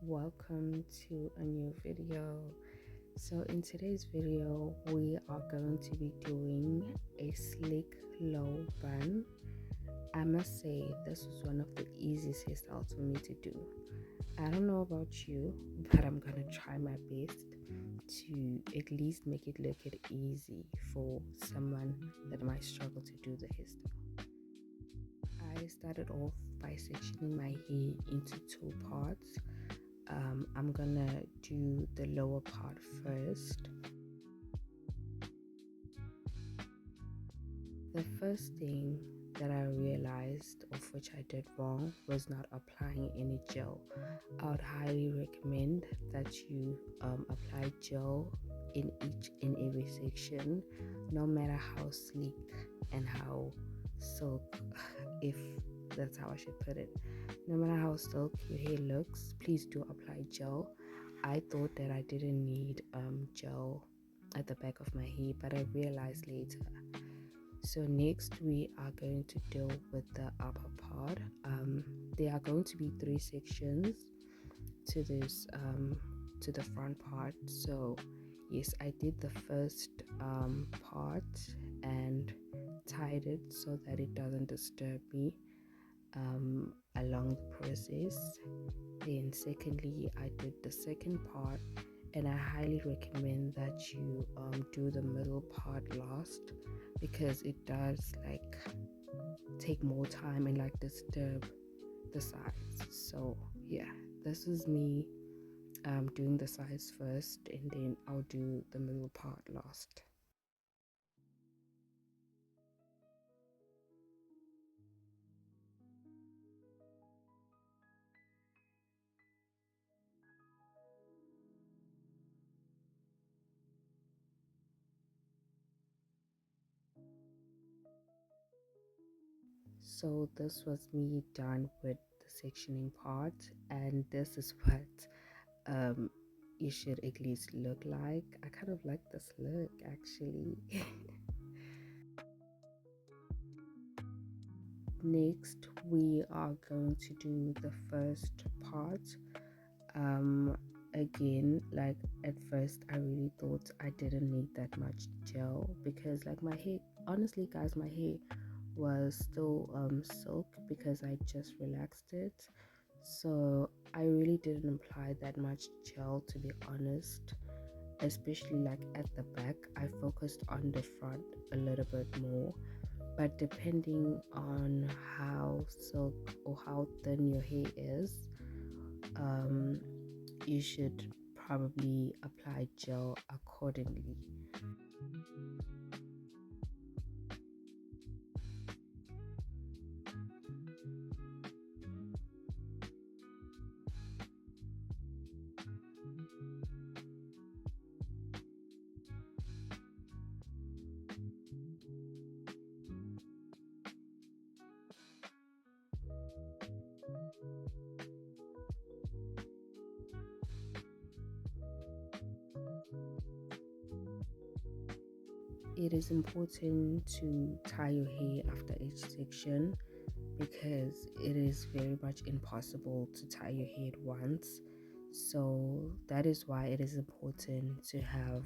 welcome to a new video. So in today's video we are going to be doing a slick low bun. I must say this was one of the easiest hairstyles for me to do. I don't know about you, but I'm gonna try my best to at least make it look easy for someone that might struggle to do the hairstyle. I started off by sectioning my hair into two parts. I'm gonna do the lower part first. The first thing that I realized, of which I did wrong, was not applying any gel. I would highly recommend that you apply gel in every section, no matter how sleek and how silk, if that's how I should put it. No matter how silk your hair looks, please do apply gel. I thought that I didn't need gel at the back of my hair, but I realized later. So next we are going to deal with the upper part. There are going to be three sections to this to the front part. So yes, I did the first part and tied it so that it doesn't disturb me along the process. Then secondly, I did the second part, and I highly recommend that you do the middle part last, because it does like take more time and like disturb the sides. So yeah, this is me doing the sides first, and then I'll do the middle part last. So this was me done with the sectioning part, and this is what um you should at least look like. I kind of like this look actually. Next we are going to do the first part. um Again, like at first I really thought I didn't need that much gel, because like my hair, honestly guys, my hair was still silk because I just relaxed it. So I really didn't apply that much gel, to be honest, especially like at the back. I focused on the front a little bit more, but depending on how silk or how thin your hair is, um you should probably apply gel accordingly. It is important to tie your hair after each section, because it is very much impossible to tie your hair at once. So that is why it is important to have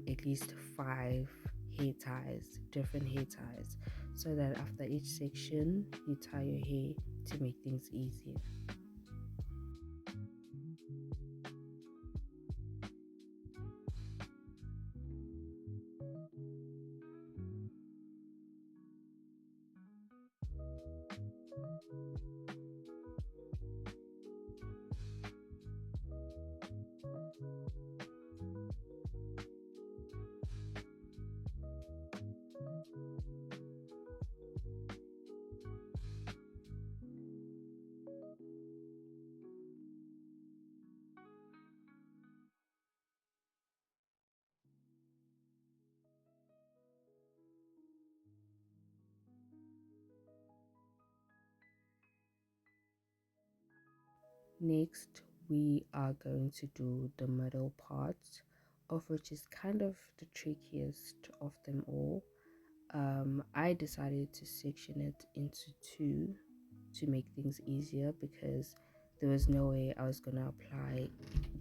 at least 5 hair ties, different hair ties, so that after each section you tie your hair to make things easier. Next, we are going to do the middle part, of which is kind of the trickiest of them all. I decided to section it into two to make things easier, because there was no way I was gonna apply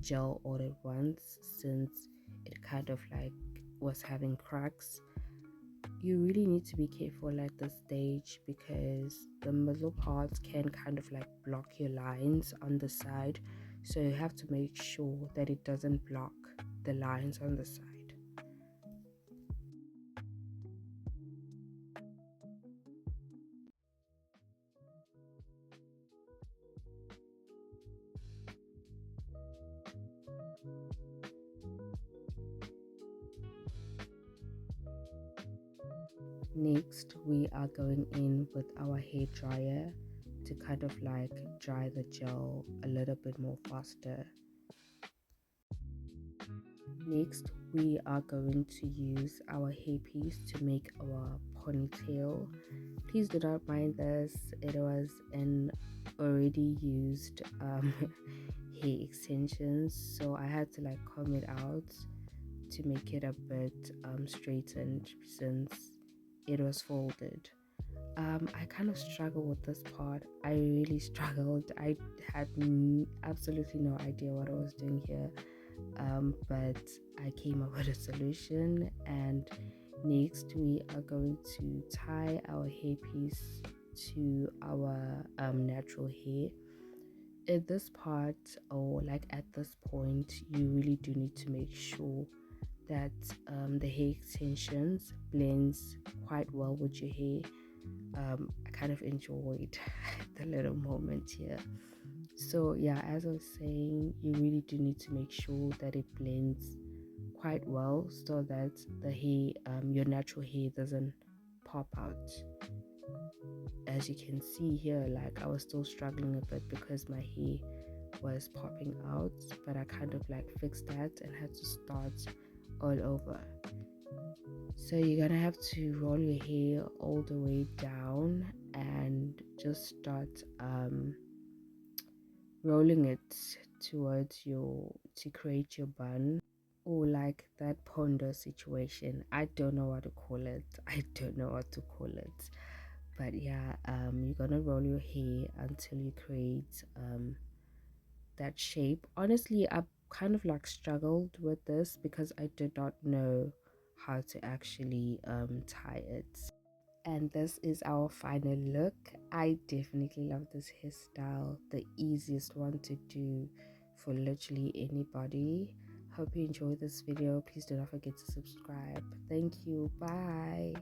gel all at once, since it kind of like was having cracks. You really need to be careful at this stage, because the middle parts can kind of like block your lines on the side, so you have to make sure that it doesn't block the lines on the side. Next, we are going in with our hair dryer to kind of like dry the gel a little bit more faster. Next, we are going to use our hairpiece to make our ponytail. Please do not mind this, it was an already used hair extensions, so I had to like comb it out to make it a bit straightened, since it was folded. I kind of struggled with this part. I really struggled. I had absolutely no idea what I was doing here, but I came up with a solution. And next, we are going to tie our hairpiece to our natural hair. At this part, or like at this point, you really do need to make sure that the hair extensions blends quite well with your hair. I kind of enjoyed the little moment here. So yeah, as I was saying, you really do need to make sure that it blends quite well, so that the hair, your natural hair, doesn't pop out. As you can see here, like I was still struggling a bit because my hair was popping out, but I kind of like fixed that and had to start all over. So you're gonna have to roll your hair all the way down and just start rolling it towards your to create your bun, or like that ponder situation. I don't know what to call it. I don't know what to call it. But yeah, you're gonna roll your hair until you create that shape. Honestly, I kind of like struggled with this because I did not know how to actually tie it. And this is our final look. I definitely love this hairstyle, the easiest one to do for literally anybody. Hope you enjoyed this video. Please do not forget to subscribe. Thank you. Bye.